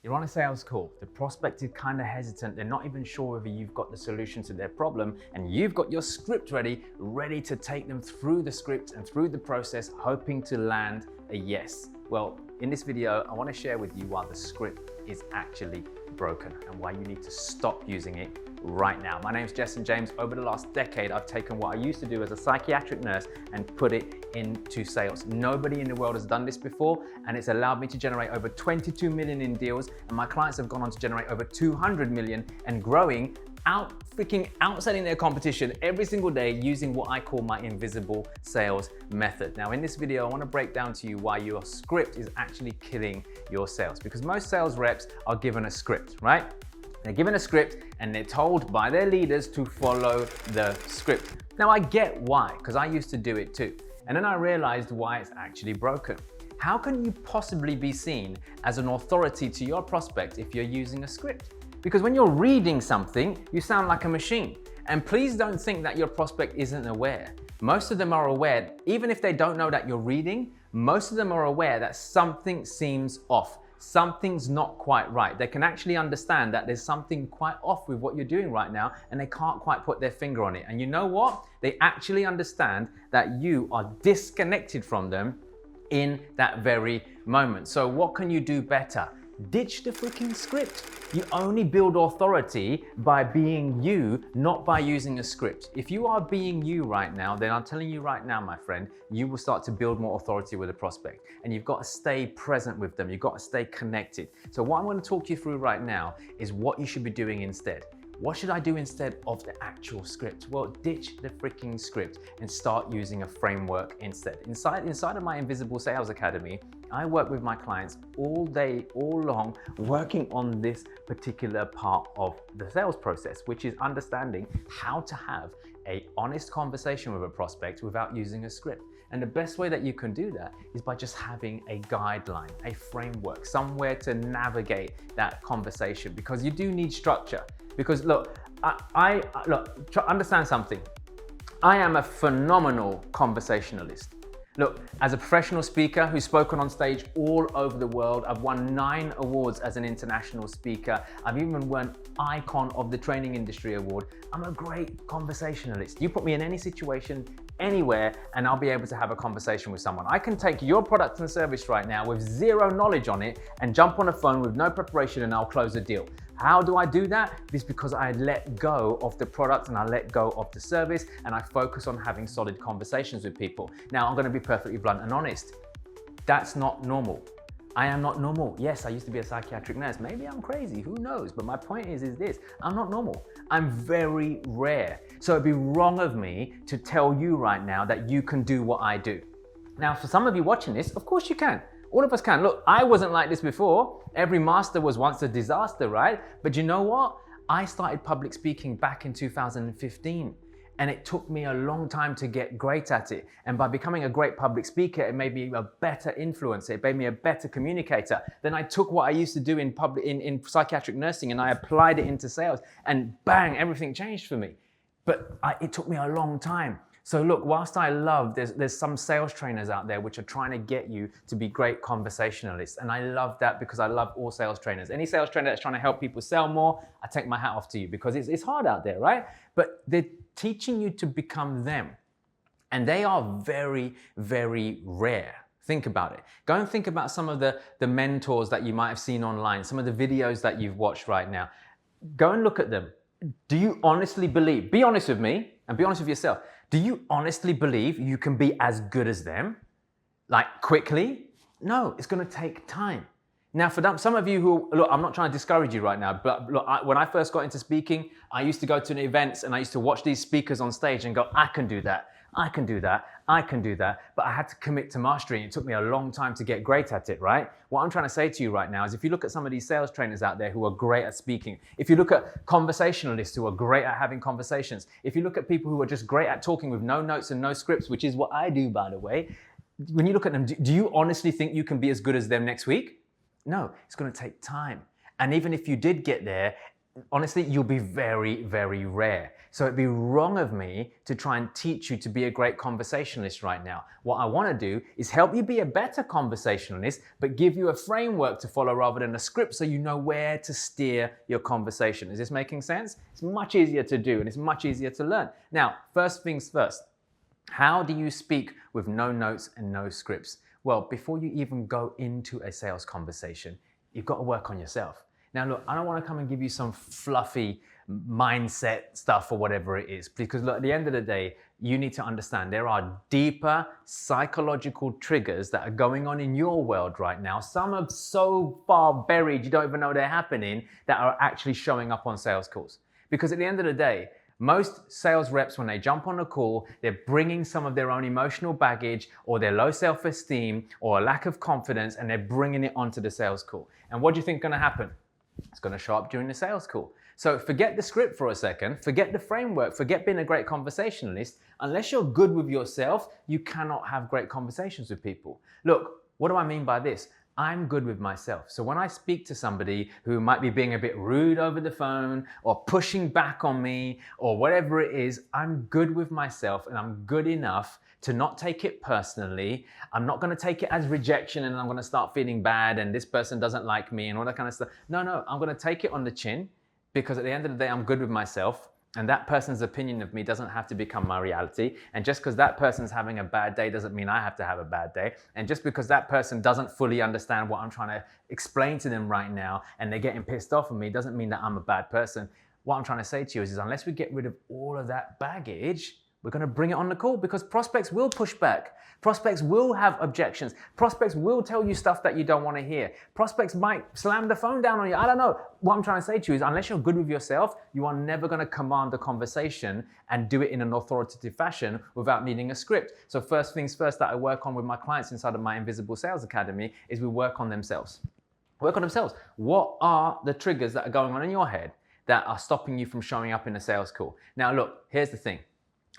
You're on a sales call. The prospect is kind of hesitant. They're not even sure whether you've got the solution to their problem, and you've got your script ready to take them through the script and through the process, hoping to land a yes. Well, in this video, I want to share with you why the script is actually broken and why you need to stop using it right now. My name's Jason James. Over the last decade, I've taken what I used to do as a psychiatric nurse and put it into sales. Nobody in the world has done this before, and it's allowed me to generate over 22 million in deals, and my clients have gone on to generate over 200 million and growing, outselling their competition every single day using what I call my invisible sales method. Now in this video, I want to break down to you why your script is actually killing your sales, because most sales reps are given a script, right? They're given a script and they're told by their leaders to follow the script. Now I get why, because I used to do it too. And then I realized why it's actually broken. How can you possibly be seen as an authority to your prospect if you're using a script? Because when you're reading something, you sound like a machine. And please don't think that your prospect isn't aware. Most of them are aware, even if they don't know that you're reading, most of them are aware that something seems off. Something's not quite right. They can actually understand that there's something quite off with what you're doing right now, and they can't quite put their finger on it. And you know what? They actually understand that you are disconnected from them in that very moment. So what can you do better? Ditch the freaking script. You only build authority by being you, not by using a script. If you are being you right now, then I'm telling you right now, my friend, you will start to build more authority with a prospect. And you've got to stay present with them. You've got to stay connected. So what I'm going to talk you through right now is what you should be doing instead. What should I do instead of the actual script? Well, ditch the freaking script and start using a framework instead. Inside of my Invisible Sales Academy, I work with my clients all day, all long, working on this particular part of the sales process, which is understanding how to have an honest conversation with a prospect without using a script. And the best way that you can do that is by just having a guideline, a framework, somewhere to navigate that conversation, because you do need structure. Because look, understand something. I am a phenomenal conversationalist. Look, as a professional speaker who's spoken on stage all over the world, I've won 9 awards as an international speaker. I've even won Icon of the Training Industry Award. I'm a great conversationalist. You put me in any situation, anywhere, and I'll be able to have a conversation with someone. I can take your product and service right now with zero knowledge on it and jump on a phone with no preparation and I'll close a deal. How do I do that? It's because I let go of the product and I let go of the service and I focus on having solid conversations with people. Now, I'm going to be perfectly blunt and honest. That's not normal. I am not normal. Yes, I used to be a psychiatric nurse. Maybe I'm crazy, who knows? But my point is this, I'm not normal. I'm very rare. So it'd be wrong of me to tell you right now that you can do what I do. Now, for some of you watching this, of course you can. All of us can. Look, I wasn't like this before. Every master was once a disaster, right? But you know what? I started public speaking back in 2015. And it took me a long time to get great at it. And by becoming a great public speaker, it made me a better influencer. It made me a better communicator. Then I took what I used to do in psychiatric nursing and I applied it into sales, and bang, everything changed for me. But it took me a long time. So look, whilst I love, there's some sales trainers out there which are trying to get you to be great conversationalists. And I love that because I love all sales trainers. Any sales trainer that's trying to help people sell more, I take my hat off to you, because it's hard out there, right? But they're teaching you to become them. And they are very, very rare. Think about it. Go and think about some of the mentors that you might have seen online, some of the videos that you've watched right now. Go and look at them. Do you honestly believe, be honest with me and be honest with yourself, do you honestly believe you can be as good as them? Like quickly? No, it's going to take time. Now, for some of you who, look, I'm not trying to discourage you right now, but look, when I first got into speaking, I used to go to events and I used to watch these speakers on stage and go, I can do that. I can do that, I can do that, but I had to commit to mastery and it took me a long time to get great at it, right? What I'm trying to say to you right now is if you look at some of these sales trainers out there who are great at speaking, if you look at conversationalists who are great at having conversations, if you look at people who are just great at talking with no notes and no scripts, which is what I do, by the way, when you look at them, do you honestly think you can be as good as them next week? No, it's going to take time. And even if you did get there, honestly, you'll be very, very rare. So it'd be wrong of me to try and teach you to be a great conversationalist right now. What I want to do is help you be a better conversationalist, but give you a framework to follow rather than a script so you know where to steer your conversation. Is this making sense? It's much easier to do and it's much easier to learn. Now, first things first, how do you speak with no notes and no scripts? Well, before you even go into a sales conversation, you've got to work on yourself. Now, look, I don't want to come and give you some fluffy mindset stuff or whatever it is, because look, at the end of the day, you need to understand there are deeper psychological triggers that are going on in your world right now. Some are so far buried, you don't even know they're happening, that are actually showing up on sales calls. Because at the end of the day, most sales reps, when they jump on a call, they're bringing some of their own emotional baggage or their low self-esteem or a lack of confidence, and they're bringing it onto the sales call. And what do you think is going to happen? It's going to show up during the sales call. So forget the script for a second, forget the framework, forget being a great conversationalist. Unless you're good with yourself, you cannot have great conversations with people. Look, what do I mean by this? I'm good with myself. So when I speak to somebody who might be being a bit rude over the phone or pushing back on me or whatever it is, I'm good with myself and I'm good enough to not take it personally. I'm not going to take it as rejection and I'm going to start feeling bad and this person doesn't like me and all that kind of stuff. No, I'm going to take it on the chin, because at the end of the day, I'm good with myself. And that person's opinion of me doesn't have to become my reality. And just because that person's having a bad day doesn't mean I have to have a bad day. And just because that person doesn't fully understand what I'm trying to explain to them right now and they're getting pissed off at me doesn't mean that I'm a bad person. What I'm trying to say to you is unless we get rid of all of that baggage, we're going to bring it on the call, because prospects will push back. Prospects will have objections. Prospects will tell you stuff that you don't want to hear. Prospects might slam the phone down on you. I don't know. What I'm trying to say to you is unless you're good with yourself, you are never going to command the conversation and do it in an authoritative fashion without needing a script. So first things first that I work on with my clients inside of my Invisible Sales Academy is we work on themselves. Work on themselves. What are the triggers that are going on in your head that are stopping you from showing up in a sales call? Now look, here's the thing.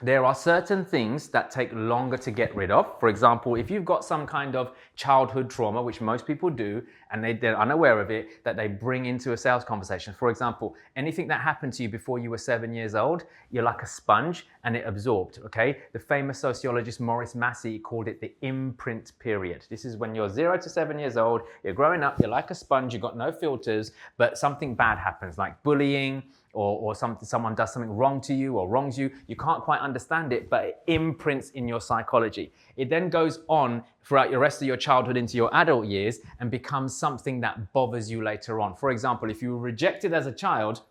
There are certain things that take longer to get rid of. For example, if you've got some kind of childhood trauma, which most people do, and they're unaware of it, that they bring into a sales conversation. For example, anything that happened to you before you were 7 years old, you're like a sponge and it absorbed, okay? The famous sociologist Maurice Massey called it the imprint period. This is when you're 0 to 7 years old, you're growing up, you're like a sponge, you've got no filters, but something bad happens, like bullying, or someone does something wrong to you or wrongs you. You can't quite understand it, but it imprints in your psychology. It then goes on throughout the rest of your childhood into your adult years and becomes something that bothers you later on. For example, if you were rejected as a child,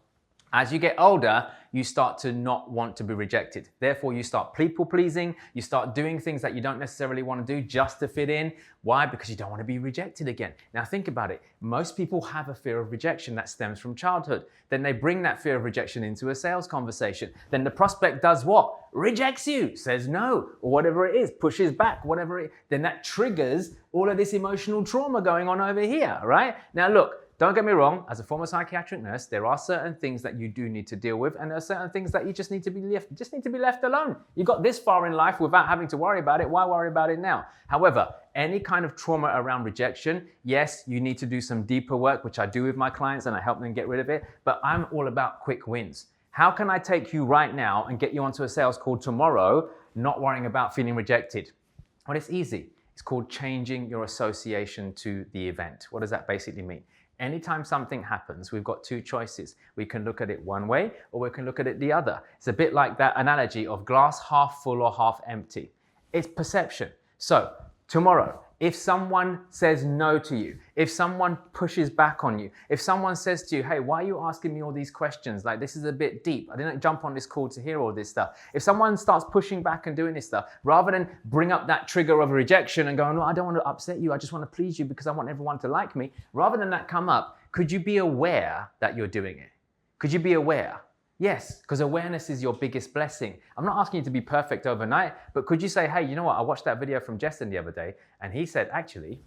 as you get older, you start to not want to be rejected. Therefore, you start people pleasing, you start doing things that you don't necessarily want to do just to fit in. Why? Because you don't want to be rejected again. Now think about it. Most people have a fear of rejection that stems from childhood. Then they bring that fear of rejection into a sales conversation. Then the prospect does what? Rejects you, says no, or whatever it is, pushes back, whatever it is. Then that triggers all of this emotional trauma going on over here, right? Now look, don't get me wrong, as a former psychiatric nurse, there are certain things that you do need to deal with, and there are certain things that you just need to be left alone. You got this far in life without having to worry about it. Why worry about it now? However, any kind of trauma around rejection, yes, you need to do some deeper work, which I do with my clients and I help them get rid of it, but I'm all about quick wins. How can I take you right now and get you onto a sales call tomorrow, not worrying about feeling rejected? Well, it's easy. It's called changing your association to the event. What does that basically mean? Anytime something happens, we've got two choices. We can look at it one way or we can look at it the other. It's a bit like that analogy of glass half full or half empty. It's perception. So tomorrow, if someone says no to you, if someone pushes back on you, if someone says to you, hey, why are you asking me all these questions? Like, this is a bit deep. I didn't jump on this call to hear all this stuff. If someone starts pushing back and doing this stuff, rather than bring up that trigger of rejection and going, no, I don't want to upset you. I just want to please you because I want everyone to like me. Rather than that come up, could you be aware that you're doing it? Could you be aware? Yes, because awareness is your biggest blessing. I'm not asking you to be perfect overnight, but could you say, hey, you know what? I watched that video from Justin the other day, and he said, actually,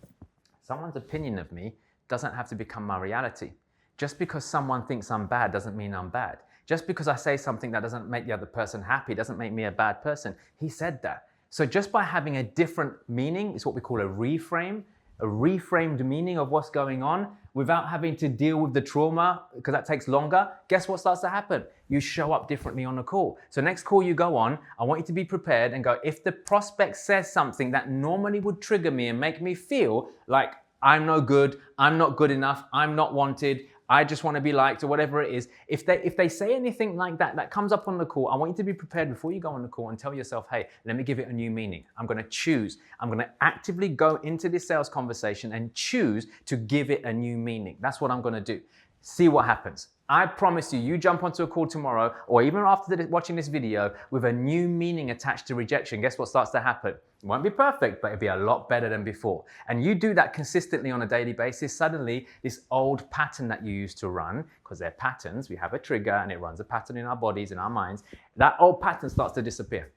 someone's opinion of me doesn't have to become my reality. Just because someone thinks I'm bad doesn't mean I'm bad. Just because I say something that doesn't make the other person happy doesn't make me a bad person. He said that. So just by having a different meaning, it's what we call a reframed meaning of what's going on, without having to deal with the trauma, because that takes longer, guess what starts to happen? You show up differently on the call. So next call you go on, I want you to be prepared and go, if the prospect says something that normally would trigger me and make me feel like I'm no good, I'm not good enough, I'm not wanted, I just want to be liked, or whatever it is. If they say anything like that, that comes up on the call, I want you to be prepared before you go on the call and tell yourself, hey, let me give it a new meaning. I'm going to choose. I'm going to actively go into this sales conversation and choose to give it a new meaning. That's what I'm going to do. See what happens. I promise you, you jump onto a call tomorrow or even after watching this video with a new meaning attached to rejection. Guess what starts to happen? It won't be perfect, but it'll be a lot better than before. And you do that consistently on a daily basis, suddenly this old pattern that you used to run, because they're patterns, we have a trigger and it runs a pattern in our bodies, in our minds, that old pattern starts to disappear.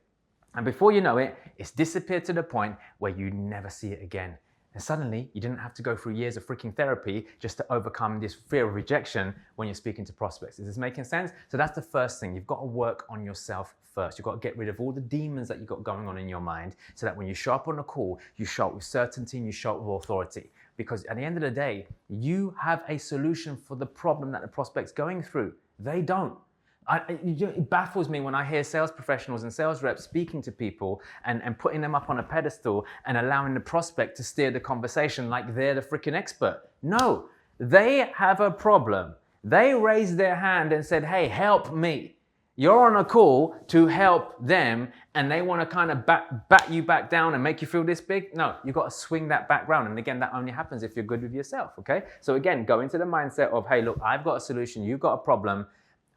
And before you know it, it's disappeared to the point where you never see it again. And suddenly, you didn't have to go through years of freaking therapy just to overcome this fear of rejection when you're speaking to prospects. Is this making sense? So that's the first thing. You've got to work on yourself first. You've got to get rid of all the demons that you've got going on in your mind so that when you show up on a call, you show up with certainty and you show up with authority. Because at the end of the day, you have a solution for the problem that the prospect's going through. They don't. It baffles me when I hear sales professionals and sales reps speaking to people and putting them up on a pedestal and allowing the prospect to steer the conversation like they're the freaking expert. No, they have a problem. They raised their hand and said, hey, help me. You're on a call to help them and they want to kind of bat you back down and make you feel this big. No, you've got to swing that back round. And again, that only happens if you're good with yourself, okay? So again, go into the mindset of, hey, look, I've got a solution. You've got a problem.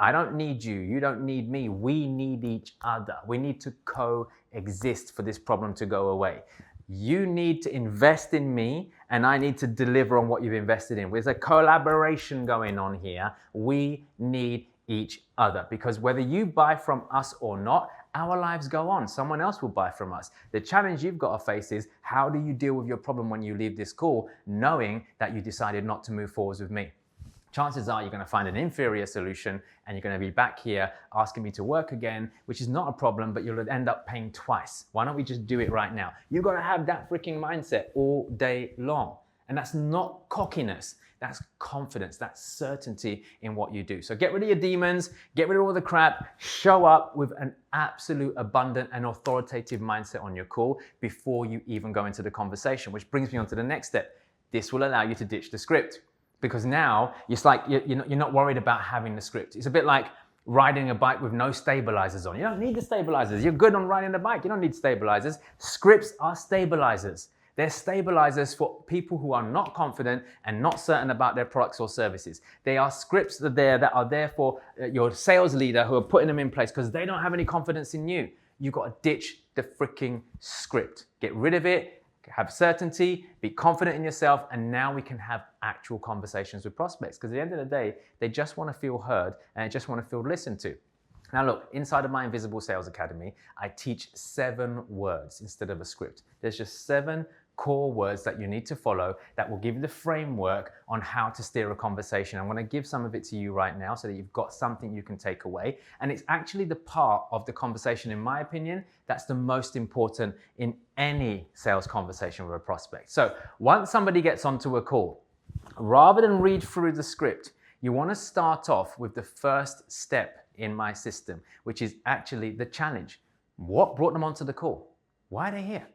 I don't need you. You don't need me. We need each other. We need to coexist for this problem to go away. You need to invest in me and I need to deliver on what you've invested in. There's a collaboration going on here. We need each other because whether you buy from us or not, our lives go on. Someone else will buy from us. The challenge you've got to face is how do you deal with your problem when you leave this call knowing that you decided not to move forwards with me? Chances are you're going to find an inferior solution and you're going to be back here asking me to work again, which is not a problem, but you'll end up paying twice. Why don't we just do it right now? You've got to have that freaking mindset all day long. And that's not cockiness. That's confidence. That's certainty in what you do. So get rid of your demons, get rid of all the crap, show up with an absolute abundant and authoritative mindset on your call before you even go into the conversation, which brings me on to the next step. This will allow you to ditch the script. Because now it's like you're not worried about having the script. It's a bit like riding a bike with no stabilizers on. You don't need the stabilizers. You're good on riding a bike. You don't need stabilizers. Scripts are stabilizers. They're stabilizers for people who are not confident and not certain about their products or services. They are scripts that are there for your sales leader who are putting them in place because they don't have any confidence in you. You've got to ditch the freaking script. Get rid of it. Have certainty, be confident in yourself, and now we can have actual conversations with prospects. Because at the end of the day, they just want to feel heard and they just want to feel listened to. Now look, inside of my Invisible Sales Academy, I teach 7 words instead of a script. There's just 7 core words that you need to follow that will give you the framework on how to steer a conversation. I'm going to give some of it to you right now so that you've got something you can take away. And it's actually the part of the conversation, in my opinion, that's the most important in any sales conversation with a prospect. So once somebody gets onto a call, rather than read through the script, you want to start off with the first step in my system, which is actually the challenge. What brought them onto the call? Why are they here?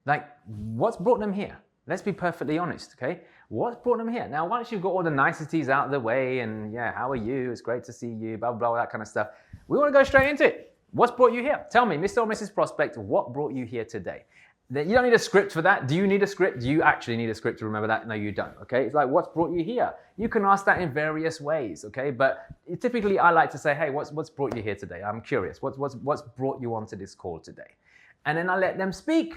Like, what's brought them here? Let's be perfectly honest, okay? What's brought them here? Now, once you've got all the niceties out of the way and, yeah, how are you? It's great to see you, blah, blah, blah, that kind of stuff. We want to go straight into it. What's brought you here? Tell me, Mr. or Mrs. Prospect, what brought you here today? You don't need a script for that. Do you need a script? Do you actually need a script to remember that? No, you don't, okay? It's like, what's brought you here? You can ask that in various ways, okay? But typically, I like to say, hey, what's brought you here today? I'm curious. What's brought you onto this call today? And then I let them speak.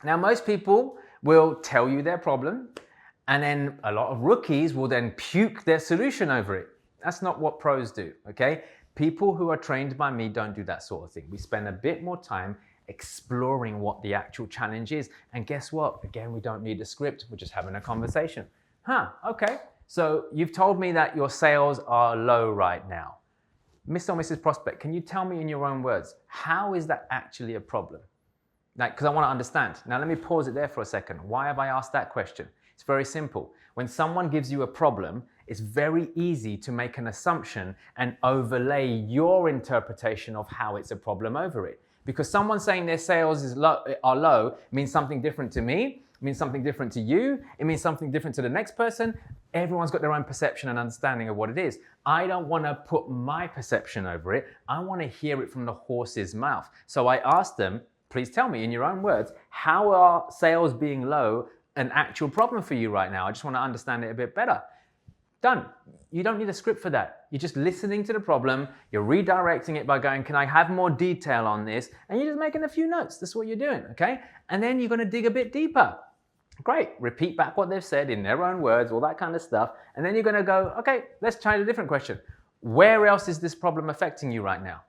Now, most people will tell you their problem, and then a lot of rookies will then puke their solution over it. That's not what pros do, okay? People who are trained by me don't do that sort of thing. We spend a bit more time exploring what the actual challenge is. And guess what? Again, we don't need a script. We're just having a conversation. Okay. So you've told me that your sales are low right now. Mr. or Mrs. Prospect, can you tell me in your own words, how is that actually a problem? Like, because I want to understand. Now, let me pause it there for a second. Why have I asked that question? It's very simple. When someone gives you a problem, it's very easy to make an assumption and overlay your interpretation of how it's a problem over it. Because someone saying their sales are low means something different to me, means something different to you, it means something different to the next person. Everyone's got their own perception and understanding of what it is. I don't want to put my perception over it. I want to hear it from the horse's mouth. So I asked them, please tell me in your own words, how are sales being low an actual problem for you right now? I just want to understand it a bit better. Done. You don't need a script for that. You're just listening to the problem. You're redirecting it by going, can I have more detail on this? And you're just making a few notes. That's what you're doing, okay? And then you're going to dig a bit deeper. Great. Repeat back what they've said in their own words, all that kind of stuff. And then you're going to go, okay, let's try a different question. Where else is this problem affecting you right now?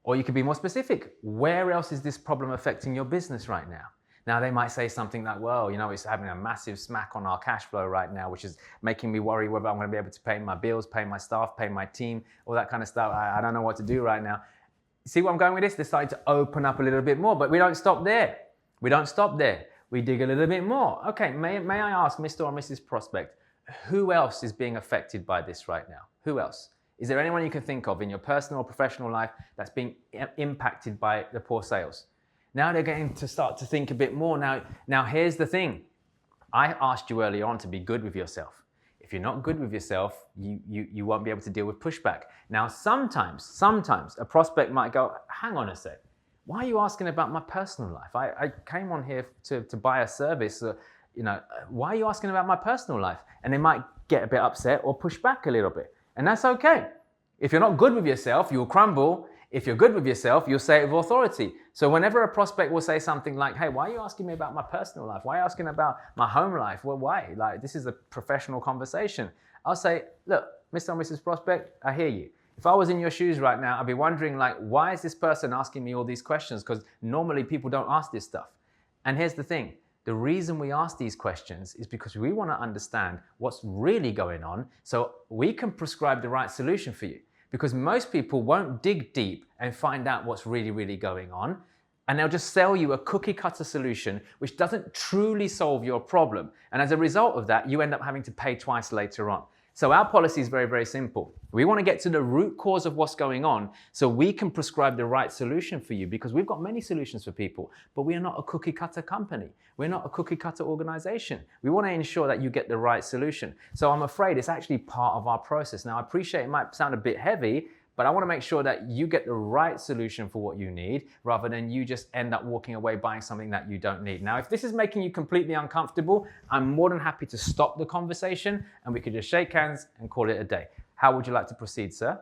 Or you could be more specific. Where else is this problem affecting your business right now? Now they might say something like, well, it's having a massive smack on our cash flow right now, which is making me worry whether I'm going to be able to pay my bills, pay my staff, pay my team, all that kind of stuff. I don't know what to do right now. See where I'm going with this? They're starting to open up a little bit more, but we don't stop there. We don't stop there. We dig a little bit more. Okay, may I ask Mr. or Mrs. Prospect, who else is being affected by this right now? Who else? Is there anyone you can think of in your personal or professional life that's being impacted by the poor sales? Now they're going to start to think a bit more. Now here's the thing. I asked you earlier on to be good with yourself. If you're not good with yourself, you won't be able to deal with pushback. Now sometimes a prospect might go, hang on a sec. Why are you asking about my personal life? I came on here to buy a service. Why are you asking about my personal life? And they might get a bit upset or push back a little bit. And that's okay. If you're not good with yourself, you'll crumble. If you're good with yourself, you'll say it with authority. So whenever a prospect will say something like, hey, why are you asking me about my personal life? Why are you asking about my home life? Well, why? This is a professional conversation. I'll say, look, Mr. or Mrs. Prospect, I hear you. If I was in your shoes right now, I'd be wondering, why is this person asking me all these questions? Because normally people don't ask this stuff. And here's the thing. The reason we ask these questions is because we want to understand what's really going on so we can prescribe the right solution for you. Because most people won't dig deep and find out what's really, really going on. And they'll just sell you a cookie cutter solution which doesn't truly solve your problem. And as a result of that, you end up having to pay twice later on. So our policy is very, very simple. We want to get to the root cause of what's going on so we can prescribe the right solution for you, because we've got many solutions for people, but we are not a cookie cutter company. We're not a cookie cutter organization. We want to ensure that you get the right solution. So I'm afraid it's actually part of our process. Now, I appreciate it might sound a bit heavy, but I want to make sure that you get the right solution for what you need rather than you just end up walking away buying something that you don't need. Now, if this is making you completely uncomfortable, I'm more than happy to stop the conversation and we could just shake hands and call it a day. How would you like to proceed, sir?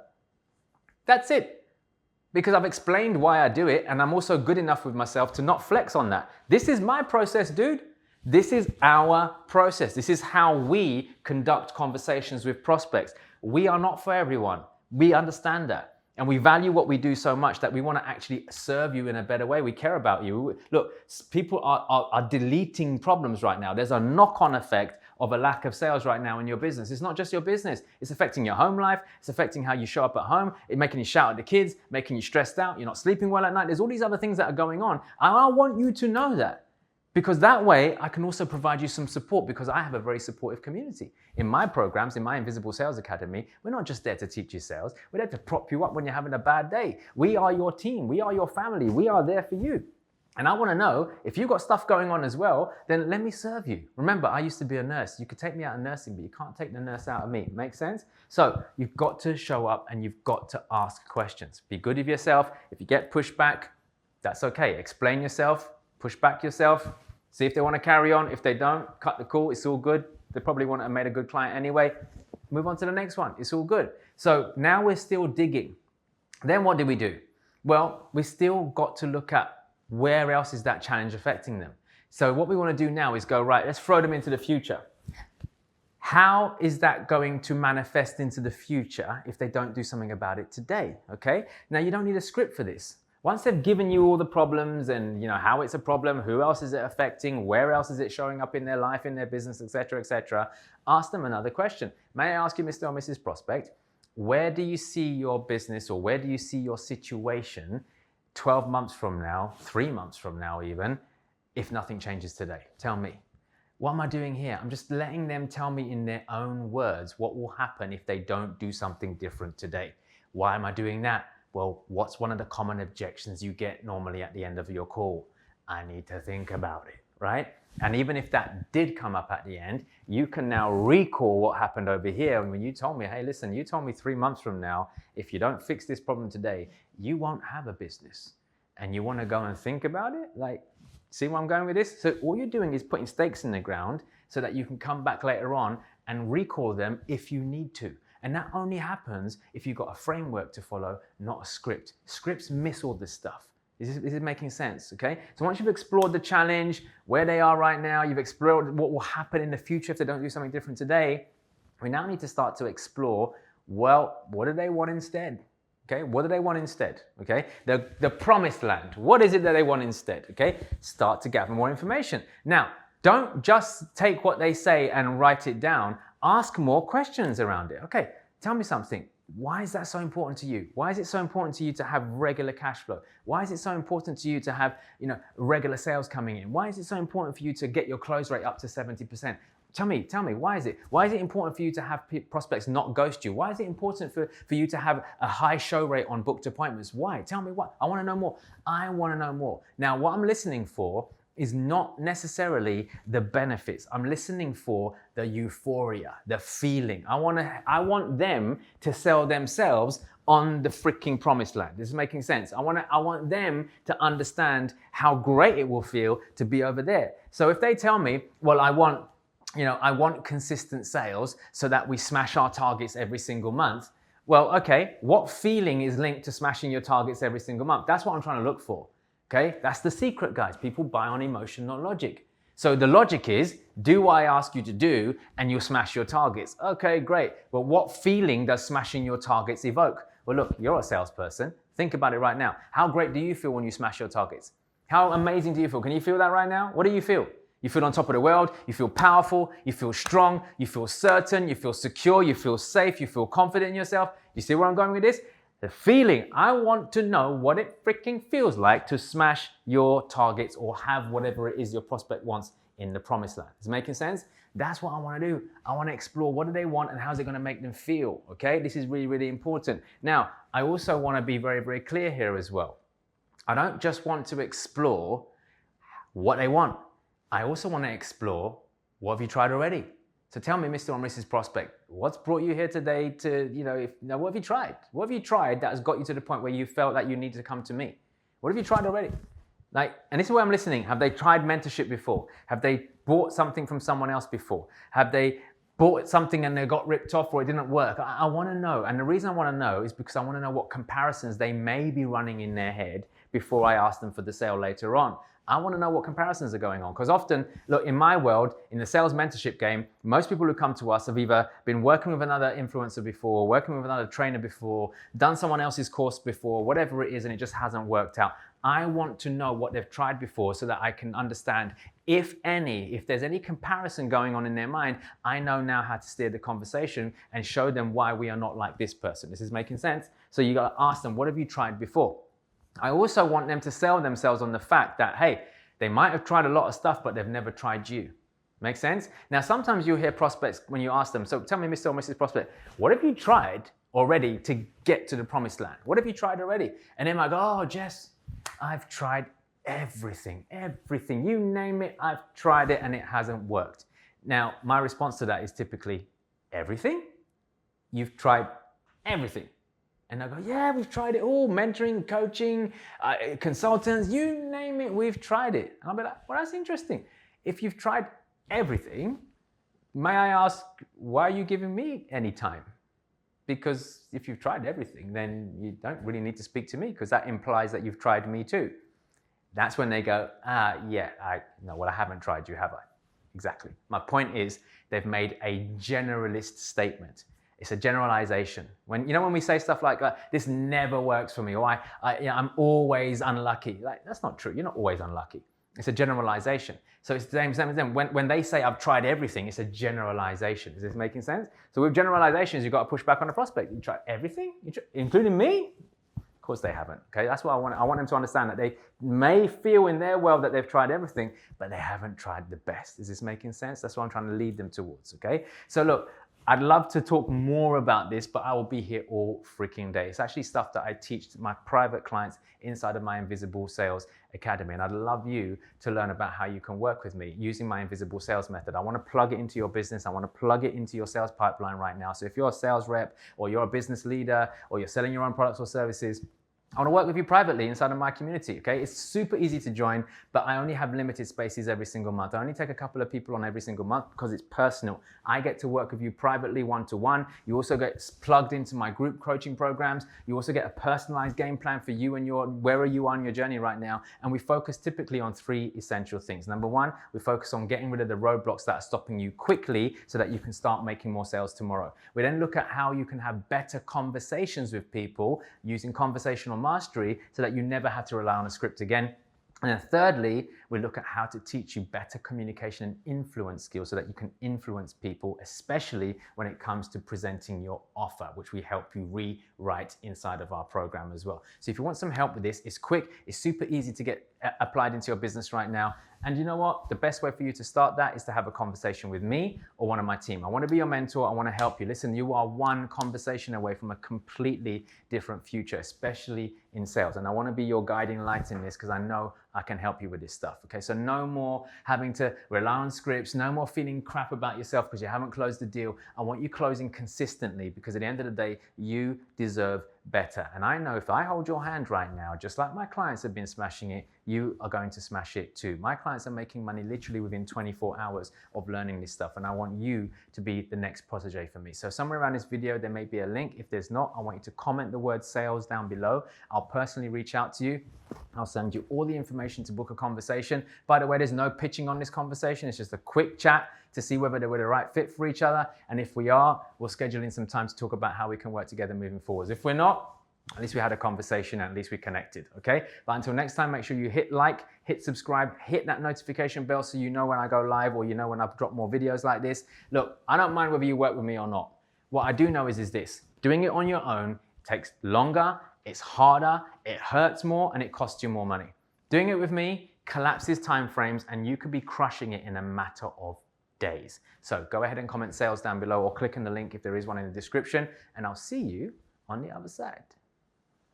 That's it. Because I've explained why I do it, and I'm also good enough with myself to not flex on that. This is my process, dude. This is our process. This is how we conduct conversations with prospects. We are not for everyone. We understand that. And we value what we do so much that we want to actually serve you in a better way. We care about you. Look, people are deleting problems right now. There's a knock-on effect of a lack of sales right now in your business. It's not just your business. It's affecting your home life. It's affecting how you show up at home. It's making you shout at the kids, making you stressed out. You're not sleeping well at night. There's all these other things that are going on. And I want you to know that. Because that way, I can also provide you some support, because I have a very supportive community. In my programs, in my Invisible Sales Academy, we're not just there to teach you sales. We're there to prop you up when you're having a bad day. We are your team. We are your family. We are there for you. And I want to know, if you've got stuff going on as well, then let me serve you. Remember, I used to be a nurse. You could take me out of nursing, but you can't take the nurse out of me. Make sense? So you've got to show up and you've got to ask questions. Be good with yourself. If you get pushback, that's okay. Explain yourself, push back yourself. See if they want to carry on. If they don't, cut the call. It's all good. They probably wouldn't have made a good client anyway. Move on to the next one. It's all good. So now we're still digging. Then what do we do? Well, we still got to look at where else is that challenge affecting them. So what we want to do now is go, right, let's throw them into the future. How is that going to manifest into the future if they don't do something about it today? Okay. Now you don't need a script for this. Once they've given you all the problems and how it's a problem, who else is it affecting, where else is it showing up in their life, in their business, etc., ask them another question. May I ask you, Mr. or Mrs. Prospect, where do you see your business, or where do you see your situation 12 months from now, 3 months from now even, if nothing changes today? Tell me. What am I doing here? I'm just letting them tell me in their own words what will happen if they don't do something different today. Why am I doing that? Well, what's one of the common objections you get normally at the end of your call? I need to think about it, right? And even if that did come up at the end, you can now recall what happened over here. And when you told me, hey, listen, you told me 3 months from now, if you don't fix this problem today, you won't have a business. And you want to go and think about it? Like, see where I'm going with this? So all you're doing is putting stakes in the ground so that you can come back later on and recall them if you need to. And that only happens if you've got a framework to follow, not a script. Scripts miss all this stuff. Is this making sense? Okay. So once you've explored the challenge, where they are right now, you've explored what will happen in the future if they don't do something different today, we now need to start to explore, well, what do they want instead? Okay, what do they want instead? Okay, the promised land. What is it that they want instead? Okay, start to gather more information. Now, don't just take what they say and write it down. Ask more questions around it. Okay, tell me something. Why is that so important to you? Why is it so important to you to have regular cash flow? Why is it so important to you to have, regular sales coming in? Why is it so important for you to get your close rate up to 70%? Tell me, why is it? Why is it important for you to have prospects not ghost you? Why is it important for you to have a high show rate on booked appointments? Why? Tell me why. I want to know more. I want to know more. Now, what I'm listening for is not necessarily the benefits. I'm listening for the euphoria, the feeling. I want them to sell themselves on the freaking promised land. This is making sense. I want them to understand how great it will feel to be over there. So if they tell me, well, I want consistent sales so that we smash our targets every single month. Well, okay, what feeling is linked to smashing your targets every single month? That's what I'm trying to look for. Okay, that's the secret, guys. People buy on emotion, not logic. So the logic is, do what I ask you to do and you'll smash your targets. Okay, great. But what feeling does smashing your targets evoke? Well, look, you're a salesperson. Think about it right now. How great do you feel when you smash your targets? How amazing do you feel? Can you feel that right now? What do you feel? You feel on top of the world, you feel powerful, you feel strong, you feel certain, you feel secure, you feel safe, you feel confident in yourself. You see where I'm going with this? The feeling, I want to know what it freaking feels like to smash your targets or have whatever it is your prospect wants in the promised land. Is it making sense? That's what I want to do. I want to explore what do they want and how's it going to make them feel, okay? This is really, really important. Now, I also want to be very, very clear here as well. I don't just want to explore what they want. I also want to explore, what have you tried already? So tell me, Mr. or Mrs. Prospect, what's brought you here today to, what have you tried? What have you tried that has got you to the point where you felt that you needed to come to me? What have you tried already? And this is where I'm listening. Have they tried mentorship before? Have they bought something from someone else before? Have they bought something and they got ripped off or it didn't work? I want to know. And the reason I want to know is because I want to know what comparisons they may be running in their head before I ask them for the sale later on. I want to know what comparisons are going on, because often, look, in my world, in the sales mentorship game, most people who come to us have either been working with another influencer before, working with another trainer before, done someone else's course before, whatever it is, and it just hasn't worked out. I want to know what they've tried before so that I can understand, if there's any comparison going on in their mind, I know now how to steer the conversation and show them why we are not like this person. This is making sense? So you got to ask them, what have you tried before? I also want them to sell themselves on the fact that, hey, they might have tried a lot of stuff, but they've never tried you. Make sense? Now, sometimes you'll hear prospects when you ask them, so tell me, Mr. or Mrs. Prospect, what have you tried already to get to the promised land? What have you tried already? And they might go, oh, Jess, I've tried everything. You name it, I've tried it and it hasn't worked. Now, my response to that is typically, everything? You've tried everything. And I go, yeah, we've tried it all. Mentoring, coaching, consultants, you name it, we've tried it. And I'll be like, well, that's interesting. If you've tried everything, may I ask, why are you giving me any time? Because if you've tried everything, then you don't really need to speak to me, because that implies that you've tried me too. That's when they go, I haven't tried you, have I? Exactly. My point is, they've made a generalist statement. It's a generalization. When we say stuff like this never works for me, or I'm always unlucky. That's not true. You're not always unlucky. It's a generalization. So it's the same as them. When they say I've tried everything, it's a generalization. Is this making sense? So with generalizations, you've got to push back on the prospect. You tried everything, including me. Of course they haven't. Okay, that's what I want them to understand, that they may feel in their world that they've tried everything, but they haven't tried the best. Is this making sense? That's what I'm trying to lead them towards. Okay, so look, I'd love to talk more about this, but I will be here all freaking day. It's actually stuff that I teach to my private clients inside of my Invisible Sales Academy. And I'd love you to learn about how you can work with me using my Invisible Sales method. I want to plug it into your business. I want to plug it into your sales pipeline right now. So if you're a sales rep or you're a business leader or you're selling your own products or services, I want to work with you privately inside of my community, okay? It's super easy to join, but I only have limited spaces every single month. I only take a couple of people on every single month because it's personal. I get to work with you privately, one-to-one. You also get plugged into my group coaching programs. You also get a personalized game plan for you and where are you on your journey right now. And we focus typically on 3 essential things. Number 1, we focus on getting rid of the roadblocks that are stopping you quickly so that you can start making more sales tomorrow. We then look at how you can have better conversations with people using conversational mastery so that you never have to rely on a script again. And then thirdly, we look at how to teach you better communication and influence skills so that you can influence people, especially when it comes to presenting your offer, which we help you rewrite inside of our program as well. So if you want some help with this, it's quick, it's super easy to get applied into your business right now. And you know what? The best way for you to start that is to have a conversation with me or one of my team. I want to be your mentor. I want to help you. Listen, you are one conversation away from a completely different future, especially in sales. And I want to be your guiding light in this because I know I can help you with this stuff. Okay, so no more having to rely on scripts, no more feeling crap about yourself because you haven't closed the deal. I want you closing consistently because at the end of the day, you deserve better. And I know if I hold your hand right now, just like my clients have been smashing it, you are going to smash it too. My clients are making money literally within 24 hours of learning this stuff. And I want you to be the next protege for me. So somewhere around this video, there may be a link. If there's not, I want you to comment the word sales down below. I'll personally reach out to you. I'll send you all the information to book a conversation. By the way, there's no pitching on this conversation. It's just a quick chat to see whether we're the right fit for each other. And if we are, we'll schedule in some time to talk about how we can work together moving forwards. If we're not, at least we had a conversation and at least we connected, okay? But until next time, make sure you hit like, hit subscribe, hit that notification bell so you know when I go live or you know when I've dropped more videos like this. Look, I don't mind whether you work with me or not. What I do know is this, doing it on your own takes longer, it's harder, it hurts more, and it costs you more money. Doing it with me collapses timeframes and you could be crushing it in a matter of days. So go ahead and comment sales down below or click on the link if there is one in the description, and I'll see you on the other side.